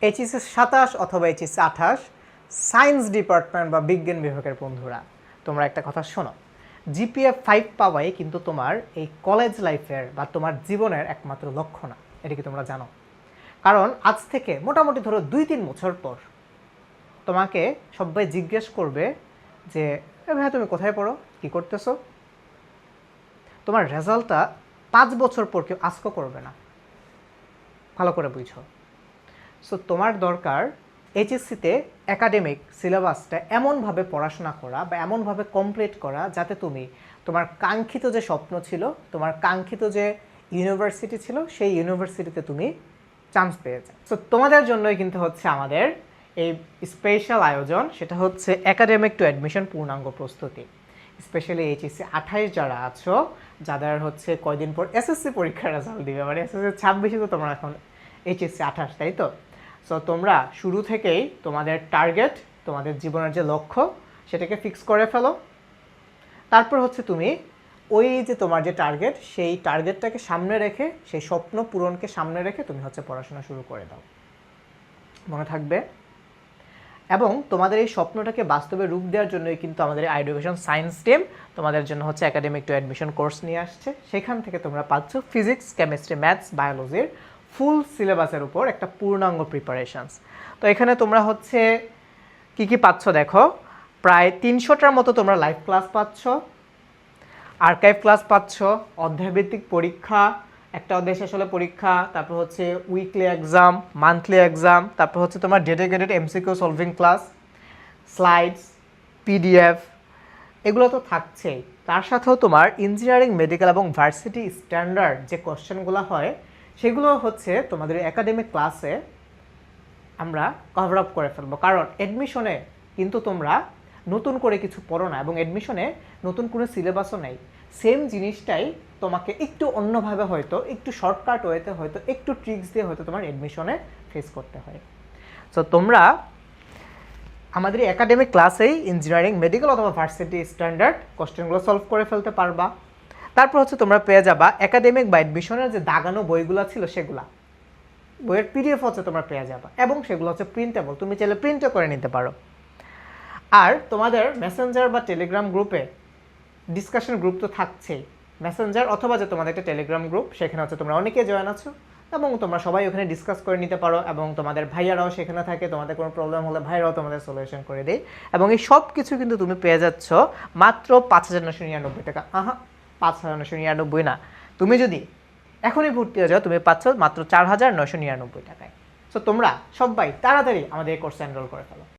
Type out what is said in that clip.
HSC 27 অথবা HSC 28 science department বা বিজ্ঞান বিভাগের বন্ধুরা, তোমরা একটা কথা শোনো। জিপিএ 5 পাওয়াই কিন্তু তোমার এই কলেজ লাইফের বা তোমার জীবনের একমাত্র লক্ষ্য না, এটা কি তোমরা জানো? কারণ আজ থেকে মোটামুটি ধরো 2-3 বছর পর তোমাকে সবাই জিজ্ঞেস করবে যে ভাইয়া তুমি কোথায় পড়ো, কী করতেছো? তোমার রেজাল্টটা 5 বছর পর কেউ আজকও করবে না, ভালো করে বুঝো। সো তোমার দরকার এইচএসসিতে একাডেমিক সিলেবাসটা এমনভাবে পড়াশোনা করা বা এমনভাবে কমপ্লিট করা যাতে তুমি তোমার কাঙ্ক্ষিত যে স্বপ্ন ছিল, তোমার কাঙ্ক্ষিত যে ইউনিভার্সিটি ছিল, সেই ইউনিভার্সিটিতে তুমি চান্স পেয়ে যাও। সো তোমাদের জন্যই কিন্তু হচ্ছে আমাদের এই স্পেশাল আয়োজন, সেটা হচ্ছে একাডেমিক টু অ্যাডমিশন পূর্ণাঙ্গ প্রস্তুতি। স্পেশালি এইচএসসি 28 যারা আছো, যাদের হচ্ছে কয়দিন পর এসএসসি পরীক্ষার রেজাল্ট দিবে, মানে এসএসসি 26-এ তো তোমরা এখন এইচএসসি 28, তাই তো? সো তোমরা শুরু থেকেই তোমাদের টার্গেট, তোমাদের জীবনের যে লক্ষ্য সেটাকে ফিক্স করে ফেলো। তারপর হচ্ছে তুমি ওই যে তোমার যে টার্গেট, সেই টার্গেটটাকে সামনে রেখে, সেই স্বপ্ন পূরণকে সামনে রেখে তুমি হচ্ছে পড়াশোনা শুরু করে দাও, মনে থাকবে। এবং তোমাদের এই স্বপ্নটাকে বাস্তবে রূপ দেওয়ার জন্যই কিন্তু আমাদের আই এডুকেশন সায়েন্স টিম তোমাদের জন্য হচ্ছে একাডেমিক টু অ্যাডমিশন কোর্স নিয়ে আসছে। সেখান থেকে তোমরা পাচ্ছ ফিজিক্স, কেমিস্ট্রি, ম্যাথস, বায়োলজির ফুল সিলেবাসের উপর একটা পূর্ণাঙ্গ প্রিপারেশনস। তো এখানে তোমরা হচ্ছে কি কি পাচ্ছ দেখো, প্রায় 300টার মতো তোমরা লাইভ ক্লাস পাচ্ছ, আর্কাইভ ক্লাস পাচ্ছ, অধ্যায়ভিত্তিক পরীক্ষা, একটা অধ্যায় শেষ হলে পরীক্ষা, তারপর হচ্ছে উইকলি এক্সাম, মান্থলি এক্সাম, তারপর হচ্ছে তোমার dedicated MCQ solving class, slides, PDF, এগুলো তো থাকছেই। তার সাথেও তোমার ইঞ্জিনিয়ারিং, মেডিকেল এবং ভার্সিটি স্ট্যান্ডার্ড যে কোশ্চেনগুলো হয়, সেগুলো হচ্ছে তোমাদের একাডেমিক ক্লাসে আমরা কভার আপ করে ফেলবো। কারণ অ্যাডমিশনে কিন্তু তোমরা নতুন করে কিছু পড়ো না, এবং অ্যাডমিশনে নতুন কোনো সিলেবাসও নেই। সেম জিনিসটাই তোমাকে একটু অন্যভাবে, হয়তো একটু শর্টকাট ওয়েতে, হয়তো একটু ট্রিক্স দিয়ে হয়তো তোমার অ্যাডমিশনে ফেস করতে হয়। সো তোমরা আমাদের একাডেমিক ক্লাসেই ইঞ্জিনিয়ারিং, মেডিকেল অথবা ভার্সিটি স্ট্যান্ডার্ড কোশ্চেনগুলো সলভ করে ফেলতে পারবা। তারপর হচ্ছে তোমরা পেয়ে যাবা একাডেমিক বা অ্যাডমিশনের যে দাগানো বইগুলো ছিল, সেগুলা বইয়ের পিডিএফ হচ্ছে তোমরা পেয়ে যাবা, এবং সেগুলো হচ্ছে প্রিন্টেবল, তুমি চাইলে প্রিন্টও করে নিতে পারো। আর তোমাদের মেসেঞ্জার বা টেলিগ্রাম গ্রুপে ডিসকাশন গ্রুপ তো থাকছেই, মেসেঞ্জার অথবা যে তোমাদের একটা টেলিগ্রাম গ্রুপ, সেখানে হচ্ছে তোমরা অনেকে জয়েন আছো, এবং তোমরা সবাই ওখানে ডিসকাস করে নিতে পারো, এবং তোমাদের ভাইয়ারাও সেখানে থাকে, তোমাদের কোনো প্রবলেম হলে ভাইয়ারাও তোমাদের সলিউশন করে দেয়। এবং এই সব কিছু কিন্তু তুমি পেয়ে যাচ্ছ মাত্র 5,999 টাকা। 5,999 না, তুমি যদি এখনই ভর্তি হয়ে যাও, তুমি পাচ্ছ মাত্র 4,999 টাকায়। সো তোমরা সবাই তাড়াতাড়ি আমাদের এই কোর্সে এনরোল করে ফেলো।